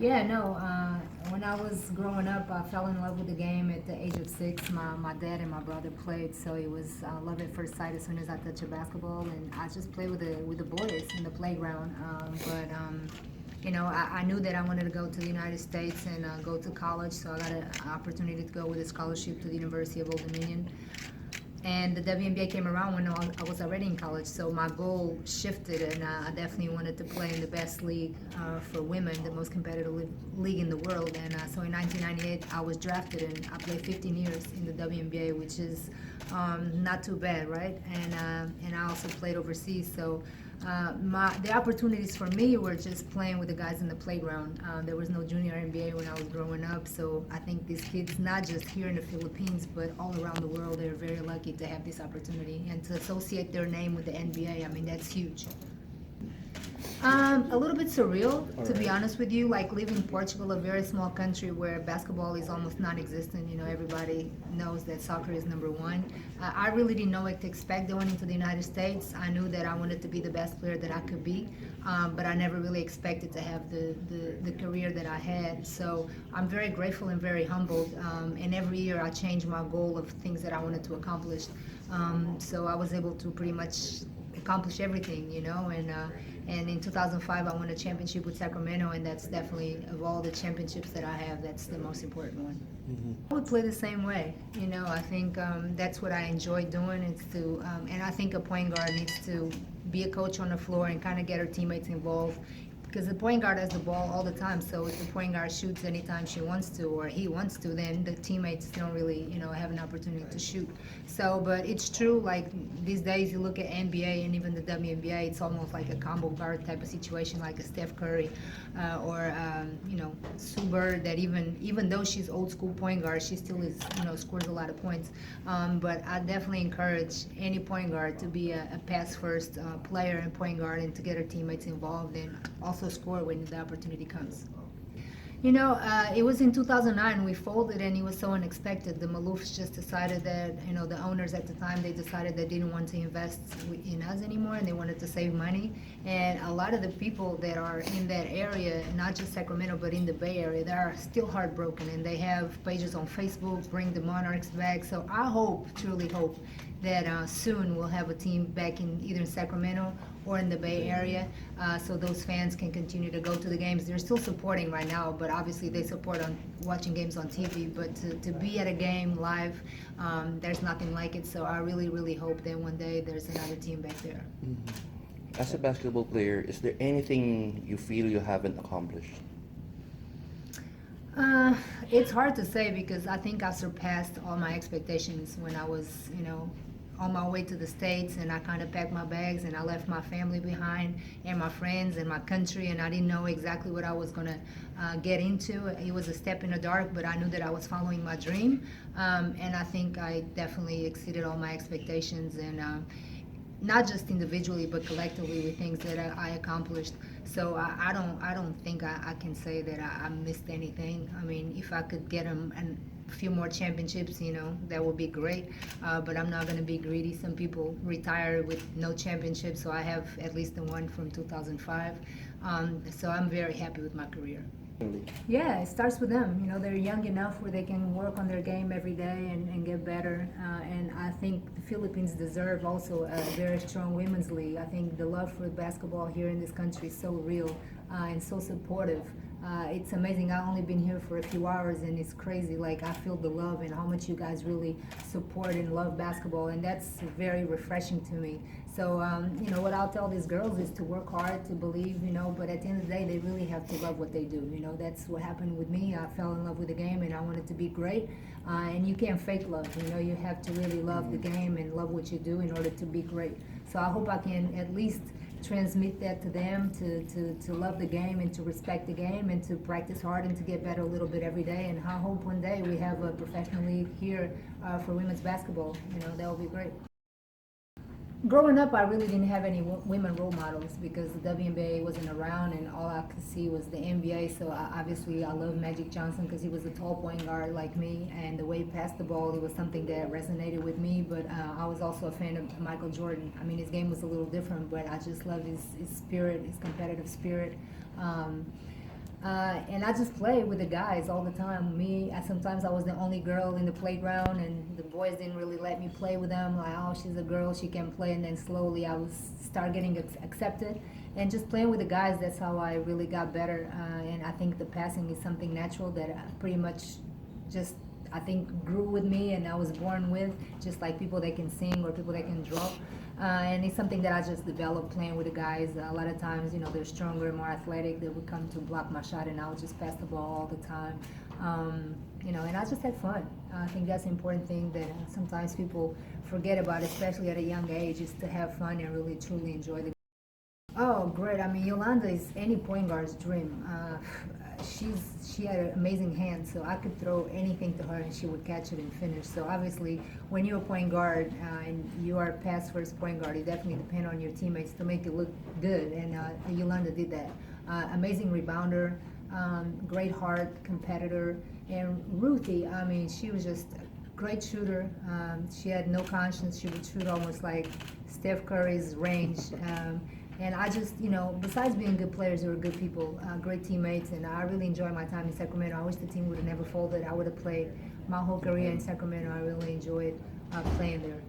Yeah, no. When I was growing up, I fell in love with the game at the age of 6. My dad and my brother played, so it was love at first sight as soon as I touched a basketball, and I just played with the boys in the playground. I knew that I wanted to go to the United States and go to college, so I got an opportunity to go with a scholarship to the University of Old Dominion. And the WNBA came around when I was already in college, so my goal shifted, and I definitely wanted to play in the best league for women, the most competitive league in the world. And so in 1998, I was drafted, and I played 15 years in the WNBA, which is not too bad, right? And I also played overseas, so the opportunities for me were just playing with the guys in the playground. There was no junior NBA when I was growing up, so I think these kids, not just here in the Philippines, but all around the world, they're very lucky to have this opportunity and to associate their name with the NBA. I mean, that's huge. A little bit surreal, to be honest with you. Like living in Portugal, a very small country where basketball is almost non-existent. You know, everybody knows that soccer is number one. I really didn't know what to expect going into the United States. I knew that I wanted to be the best player that I could be, but I never really expected to have the career that I had. So I'm very grateful and very humbled. And every year I change my goal of things that I wanted to accomplish. So I was able to pretty much accomplish everything, you know, and in 2005 I won a championship with Sacramento, and that's definitely, of all the championships that I have, that's the most important one. I would play the same way, you know. I think that's what I enjoy doing. It's to and I think a point guard needs to be a coach on the floor and kind of get her teammates involved, because the point guard has the ball all the time. So if the point guard shoots anytime she wants to or he wants to, then the teammates don't really, you know, have an opportunity to shoot. So, but it's true. Like these days, you look at NBA and even the WNBA, it's almost like a combo guard type of situation, like a Steph Curry or Sue Bird. That even though she's old school point guard, she still is, you know, scores a lot of points. But I definitely encourage any point guard to be a pass first player and point guard, and to get her teammates involved and also score when the opportunity comes. You know, it was in 2009 we folded, and it was so unexpected. The Maloofs just decided that, you know, the owners at the time, they decided they didn't want to invest in us anymore, and they wanted to save money. And a lot of the people that are in that area, not just Sacramento, but in the Bay Area, they are still heartbroken, and they have pages on Facebook, bring the Monarchs back. So I hope, truly hope, that soon we'll have a team back in either Sacramento or in the Bay Area, so those fans can continue to go to the games. They're still supporting right now, but obviously they support on watching games on TV. But to be at a game live, there's nothing like it. So I really, really hope that one day there's another team back there. As a basketball player, is there anything you feel you haven't accomplished? It's hard to say, because I think I surpassed all my expectations when I was, you know, on my way to the States, and I kind of packed my bags and I left my family behind and my friends and my country, and I didn't know exactly what I was going to get into. It was a step in the dark, but I knew that I was following my dream, and I think I definitely exceeded all my expectations, and not just individually but collectively with things that I accomplished. So I don't think I can say that I missed anything. I mean, if I could get them a few more championships, you know, that would be great. But I'm not going to be greedy. Some people retire with no championship, so I have at least the one from 2005. So I'm very happy with my career. Yeah, it starts with them. You know, they're young enough where they can work on their game every day and get better. And I think the Philippines deserve also a very strong women's league. I think the love for basketball here in this country is so real and so supportive. It's amazing. I've only been here for a few hours, and it's crazy. Like, I feel the love and how much you guys really support and love basketball, and that's very refreshing to me. So, you know, what I'll tell these girls is to work hard, to believe, you know, but at the end of the day, they really have to love what they do. You know, that's what happened with me. I fell in love with the game, and I wanted to be great. And you can't fake love. You know, you have to really love the game and love what you do in order to be great. So I hope I can at least transmit that to them, to love the game and to respect the game and to practice hard and to get better a little bit every day. And I hope one day we have a professional league here for women's basketball. You know, that would be great. Growing up, I really didn't have any women role models because the WNBA wasn't around, and all I could see was the NBA. So obviously, I love Magic Johnson because he was a tall point guard like me, and the way he passed the ball, it was something that resonated with me. But I was also a fan of Michael Jordan. I mean, his game was a little different, but I just loved his spirit, his competitive spirit. And I just play with the guys all the time. Sometimes I was the only girl in the playground, and the boys didn't really let me play with them. Like, oh, she's a girl, she can play. And then slowly I was start getting accepted, and just playing with the guys. That's how I really got better. And I think the passing is something natural that I pretty much just I think grew with me, and I was born with, just like people that can sing or people that can draw. And it's something that I just developed playing with the guys. A lot of times, they're stronger, more athletic. They would come to block my shot, and I would just pass the ball all the time. And I just had fun. I think that's an important thing that sometimes people forget about, especially at a young age, is to have fun and really truly enjoy the. Oh, great! I mean, Yolanda is any point guard's dream. She had an amazing hand, so I could throw anything to her and she would catch it and finish. So obviously, when you're a point guard and you are a pass first point guard, you definitely depend on your teammates to make it look good. And Yolanda did that. Amazing rebounder, great heart, competitor, and Ruthie. I mean, she was just a great shooter. She had no conscience. She would shoot almost like Steph Curry's range. And I just, besides being good players, they were good people, great teammates, and I really enjoyed my time in Sacramento. I wish the team would have never folded. I would have played my whole career in Sacramento. I really enjoyed playing there.